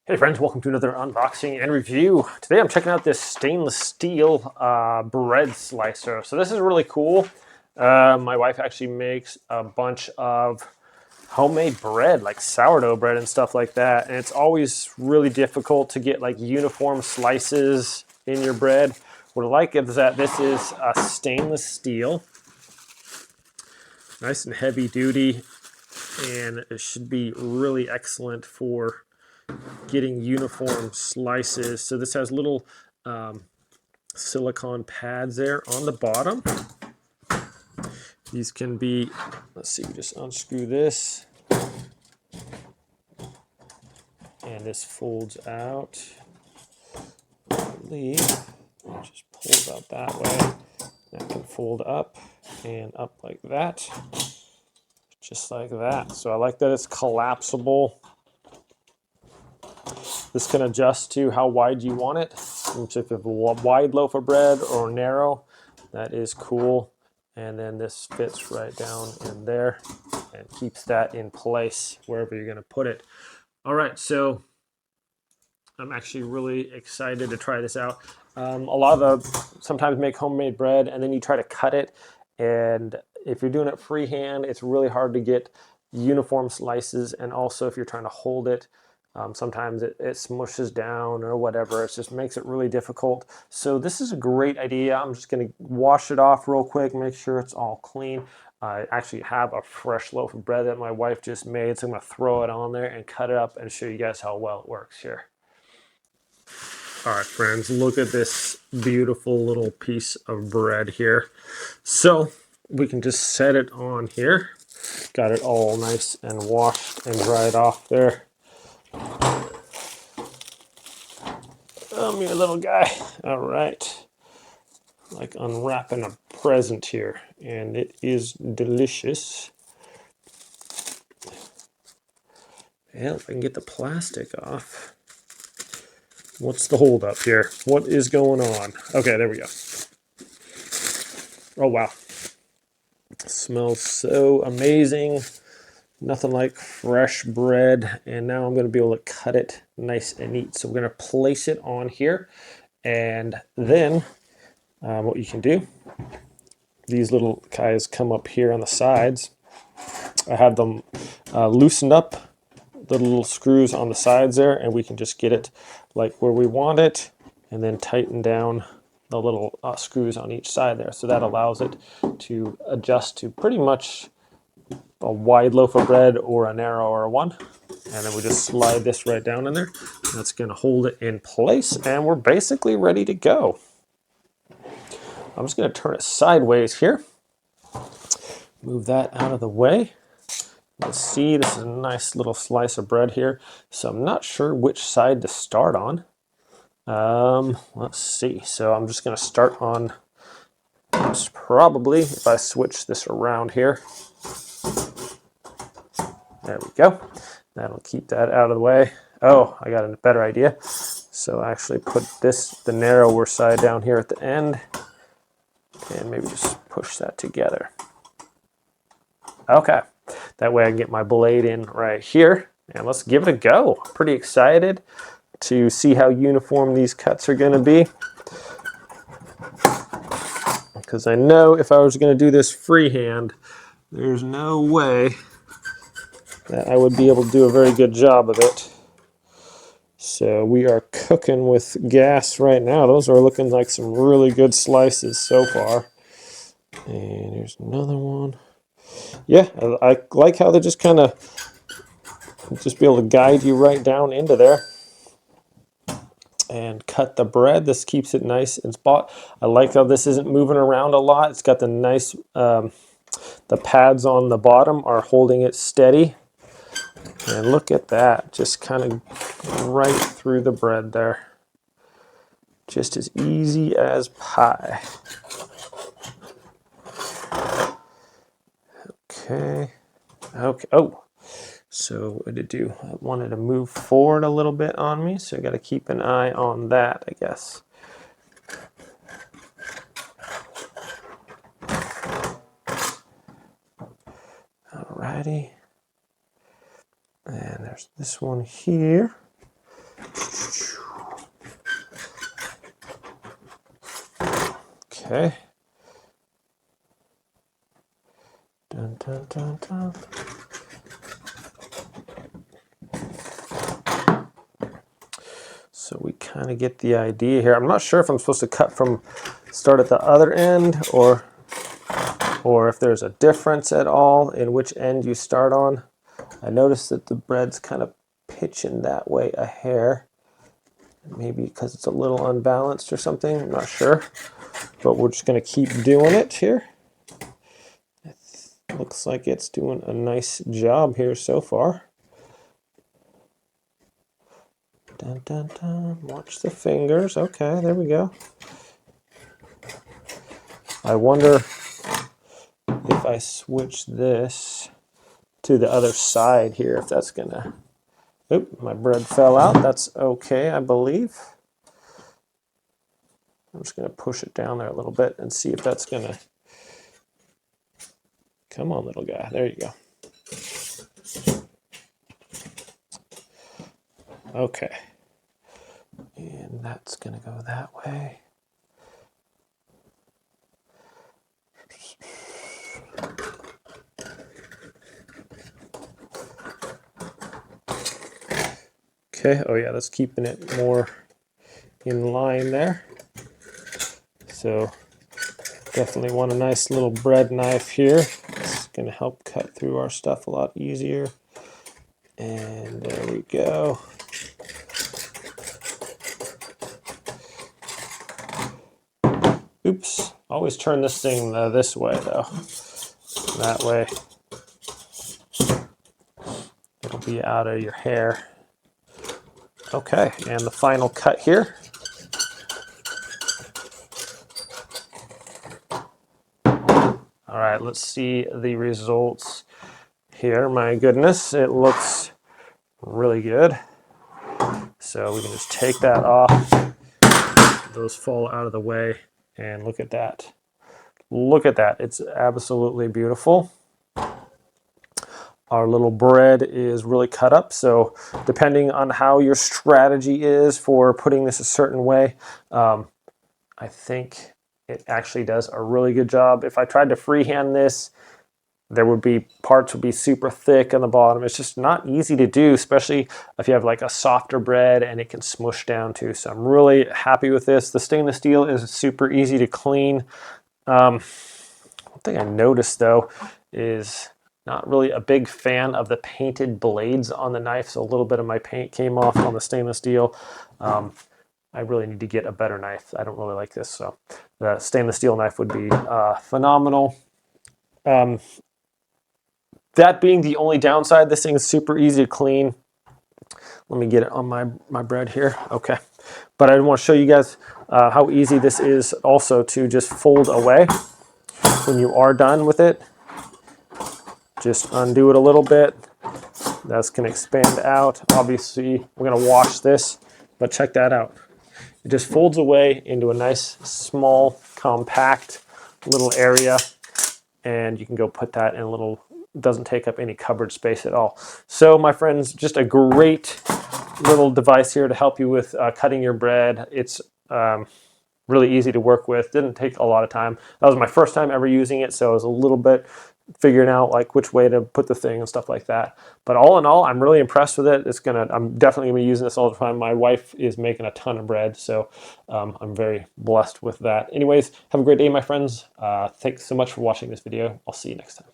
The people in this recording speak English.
Hey friends, welcome to another unboxing and review. Today I'm checking out this stainless steel bread slicer. So this is really cool. My wife actually makes a bunch of homemade bread, like sourdough bread and stuff like that. And it's always really difficult to get like uniform slices in your bread. What I like is that this is a stainless steel, nice and heavy duty, and it should be really excellent for getting uniform slices. So this has little silicone pads there on the bottom. These can be, let's see, just unscrew this, and this folds out. I believe it just pulls out that way. That can fold up and up like that, just like that. So I like that it's collapsible. This can adjust to how wide you want it. So if you have a wide loaf of bread or narrow, that is cool. And then this fits right down in there and keeps that in place wherever you're going to put it. All right, so I'm actually really excited to try this out. A lot of sometimes make homemade bread and then you try to cut it, and if you're doing it freehand, it's really hard to get uniform slices. And also if you're trying to hold it, sometimes it smushes down or whatever. It just makes it really difficult. So this is a great idea. I'm just going to wash it off real quick, make sure it's all clean. I actually have a fresh loaf of bread that my wife just made, so I'm going to throw it on there and cut it up and show you guys how well it works here. All right, friends, look at this beautiful little piece of bread here. So we can just set it on here. Got it all nice and washed and dried off there. Your little guy. All right. Like unwrapping a present here, and it is delicious. Well, if I can get the plastic off. What's the hold up here? What is going on? Okay, there we go. Oh, wow. It smells so amazing. Nothing like fresh bread. And now I'm going to be able to cut it nice and neat. So we're going to place it on here. And then what you can do, these little guys come up here on the sides. I have them loosened up, the little screws on the sides there, and we can just get it like where we want it and then tighten down the little screws on each side there. So that allows it to adjust to pretty much a wide loaf of bread or a narrower one. And then we just slide this right down in there. That's going to hold it in place, and we're basically ready to go. I'm just going to turn it sideways here. Move that out of the way. Let's see, this is a nice little slice of bread here. So I'm not sure which side to start on. Let's see. So I'm just going to start on, probably, if I switch this around here. There we go. That'll keep that out of the way. Oh, I got a better idea. So I actually put this, the narrower side, down here at the end, and maybe just push that together. Okay, that way I can get my blade in right here, and let's give it a go. Pretty excited to see how uniform these cuts are going to be, because I know if I was going to do this freehand, there's no way that I would be able to do a very good job of it. So we are cooking with gas right now. Those are looking like some really good slices so far. And here's another one. Yeah, I like how they're just kind of just be able to guide you right down into there and cut the bread. This keeps it nice and spot. I like how this isn't moving around a lot. It's got the nice, the pads on the bottom are holding it steady. And look at that, just kind of right through the bread there. Just as easy as pie. Okay. Okay. Oh, so what did it do? I wanted to move forward a little bit on me, so I got to keep an eye on that, I guess. Alrighty. And there's this one here. Okay. Dun, dun, dun, dun. So we kind of get the idea here. I'm not sure if I'm supposed to cut from start at the other end or if there's a difference at all in which end you start on. I noticed that the bread's kind of pitching that way a hair. Maybe because it's a little unbalanced or something, I'm not sure. But we're just going to keep doing it here. It looks like it's doing a nice job here so far. Dun, dun, dun. Watch the fingers. Okay, there we go. I wonder if I switch this to the other side here, if that's gonna... Oop, my bread fell out. That's okay, I believe. I'm just gonna push it down there a little bit and see if that's gonna... Come on, little guy. There you go. Okay. And that's gonna go that way. Okay, oh yeah, that's keeping it more in line there. So definitely want a nice little bread knife here. It's gonna help cut through our stuff a lot easier. And there we go. Oops, always turn this thing this way though. That way it'll be out of your hair. Okay, and the final cut here. All right, let's see the results here. My goodness, it looks really good. So we can just take that off. Those fall out of the way, and look at that. Look at that, it's absolutely beautiful. Our little bread is really cut up, so depending on how your strategy is for putting this a certain way, I think it actually does a really good job. If I tried to freehand this, there would be parts would be super thick on the bottom. It's just not easy to do, especially if you have like a softer bread and it can smush down too. So I'm really happy with this. The stainless steel is super easy to clean. One thing I noticed though is not really a big fan of the painted blades on the knife, so a little bit of my paint came off on the stainless steel. I really need to get a better knife. I don't really like this, so the stainless steel knife would be phenomenal. That being the only downside, this thing is super easy to clean. Let me get it on my bread here. Okay, but I want to show you guys how easy this is also to just fold away when you are done with it. Just undo it a little bit. That's going to expand out. Obviously, we're going to wash this, but check that out. It just folds away into a nice, small, compact little area, and you can go put that in a little, doesn't take up any cupboard space at all. So, my friends, just a great little device here to help you with cutting your bread. It's really easy to work with. Didn't take a lot of time. That was my first time ever using it, so it was a little bit figuring out like which way to put the thing and stuff like that. But all in all, I'm really impressed with it. I'm definitely gonna be using this all the time. My wife is making a ton of bread, so I'm very blessed with that. Anyways, have a great day, my friends. Thanks so much for watching this video. I'll see you next time.